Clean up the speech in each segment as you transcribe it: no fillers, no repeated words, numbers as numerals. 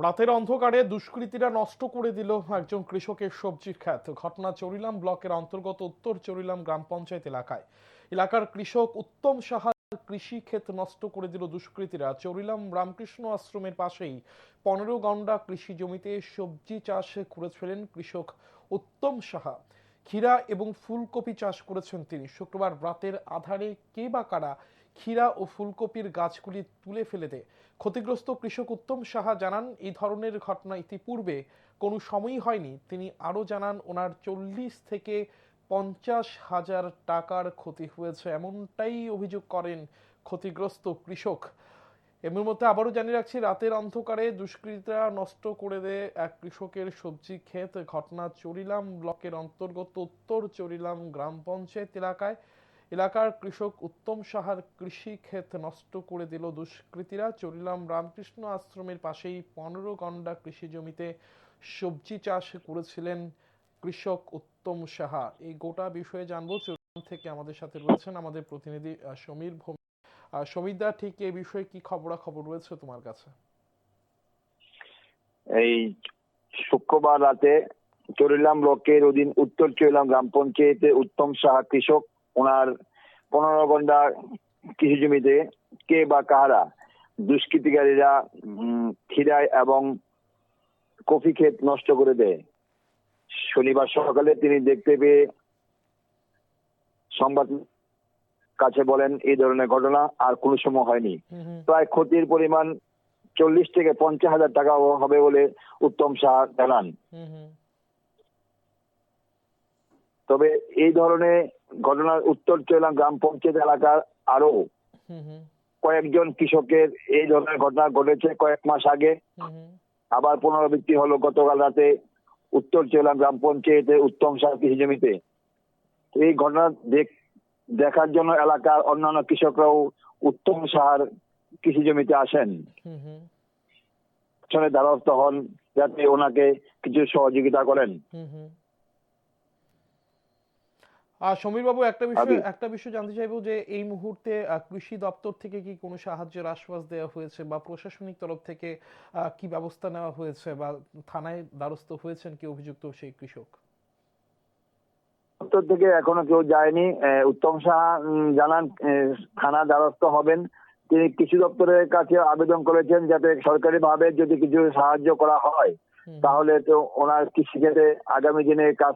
রাতের অন্ধকারে দুষ্কৃতীরা নষ্ট করে দিল একজন কৃষকের সবজির ক্ষেত। ঘটনা চরিলাম ব্লকের অন্তর্গত উত্তর চরিলাম গ্রাম পঞ্চায়েত এলাকায়। এলাকার কৃষক উত্তম সাহার কৃষি ক্ষেত নষ্ট করে দিল দুষ্কৃতীরা। চরিলাম রামকৃষ্ণ আশ্রমের পাশেই 15 গন্ডা কৃষি জমিতে সবজি চাষ করেছিলেন কৃষক উত্তম সাহা। ক্ষীরা এবং ফুলকপি চাষ করেছেন তিনি। শুক্রবার রাতের আধারে কে বা কারা ক্ষীরা ও ফুলকপির গাছগুলি তুলে ফেলে দেয়। ক্ষতিগ্রস্ত কৃষক উত্তম সাহা জানান, এই ধরনের ঘটনা ইতিপূর্বে কোনো সময়ই হয়নি। তিনি আরও জানান, ওনার 40 থেকে 50,000 টাকার ক্ষতি হয়েছে, এমনটাই অভিযোগ করেন ক্ষতিগ্রস্ত কৃষক। এর মধ্যে আবারও জানিয়ে রাখছি, রাতের অন্ধকারে দুষ্কৃতীরা নষ্ট করে দেয় এক কৃষকের সবজি ক্ষেত। ঘটনা চরিলাম ব্লকের অন্তর্গত উত্তর চরিলাম গ্রাম পঞ্চায়েত এলাকায়। এলাকার কৃষক উত্তম সাহার কৃষি ক্ষেত নষ্ট করে দিল দুষ্কৃতীরা। চরিলাম রামকৃষ্ণ আশ্রমের পাশেই 15 গন্ডা কৃষি জমিতে সবজি চাষ করেছিলেন কৃষক উত্তম সাহা। এই গোটা বিষয়ে জানবো, চরিলাম থেকে আমাদের সাথে রয়েছেন আমাদের প্রতিনিধি সমীর ভৌমিক। সমীরদা, ঠিক এই বিষয়ে কি খবরাখবর রয়েছে তোমার কাছে? এই শুক্রবার রাতে চরিলাম ব্লকের অধীন উত্তর চরিলাম গ্রাম পঞ্চায়েতে উত্তম সাহা কৃষক, ওনার 15 গন্ডা কৃষি জমিতে কে বা কাহারা দুষ্কৃতিকারীরা ক্ষীরা এবং কফি ক্ষেত নষ্ট করে দেয়। শনিবার সকালে তিনি দেখতে পেয়ে সংবাদ কাছে বলেন, এই ধরনের ঘটনা আর কোনো সময় হয়নি। প্রায় ক্ষতির পরিমাণ 40 থেকে 50,000 টাকা হবে বলে উত্তম সাহা জানান। তবে এই ধরনের ঘটনার উত্তর চরিলাম গ্রাম পঞ্চায়েত এলাকার আরো কয়েকজন কৃষকের এই ধরনের ঘটনা ঘটেছে কয়েক মাস আগে। আবার পুনরাবৃত্তি হলো গতকাল রাতে উত্তর চরিলাম গ্রাম পঞ্চায়েতে উত্তম সাহা কৃষি জমিতে। এই ঘটনা দেখার জন্য এলাকার অন্যান্য কৃষকরাও উত্তম সাহার কৃষি জমিতে আসেন, দ্বারস্থ হন যাতে ওনাকে কিছু সহযোগিতা করেন। সমীর বাবু, একটা বিষয় জানতে চাইবো যে এই মুহূর্তে কৃষি দপ্তর থেকে কি কোনো সাহায্যের আশ্বাস দেওয়া হয়েছে বা প্রশাসনিক তরফ থেকে কি ব্যবস্থা নেওয়া হয়েছে বা থানায় দ্বারস্থ হয়েছেন কি অভিযুক্ত সেই কৃষক? দপ্তর থেকে এখনো কেউ যায়নি। উত্তম সাহা জানান থানা দ্বারস্থ হবেন। তিনি কৃষি দপ্তরের কাছে আবেদন করেছেন যাতে সরকারিভাবে যদি কিছু সাহায্য করা হয় তাহলে তো ওনার কৃষিক্ষেত্রে আগামী দিনে কাজ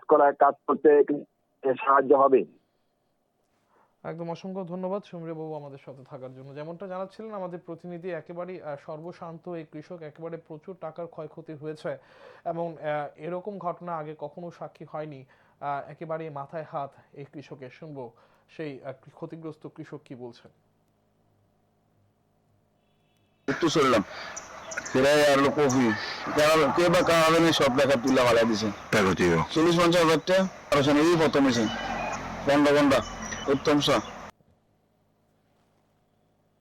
করতে সাহায্য হবে। একদম অসংখ্য ধন্যবাদ সমীর বাবু আমাদের সাথে থাকার জন্য। যেমনটা জানাচ্ছিলেন আমাদের প্রতিনিধি, একেবারেই সর্বশান্ত এই কৃষক, একেবারে প্রচুর টাকার ক্ষয়ক্ষতি হয়েছে এবং এরকম ঘটনা আগে কখনো সাক্ষী হয়নি। একেবারে মাথায় হাত এই কৃষকের। শুনবো সেই ক্ষতিগ্রস্ত কৃষক কি বলছেন। একটু চললাম সেটাই আর কফি কে বা কারণে সব টাকা তুলে মালাই দিছে 40-50 হাজার টাকা প্রথম হয়েছে 15 ঘন্টা উত্তম সাহা।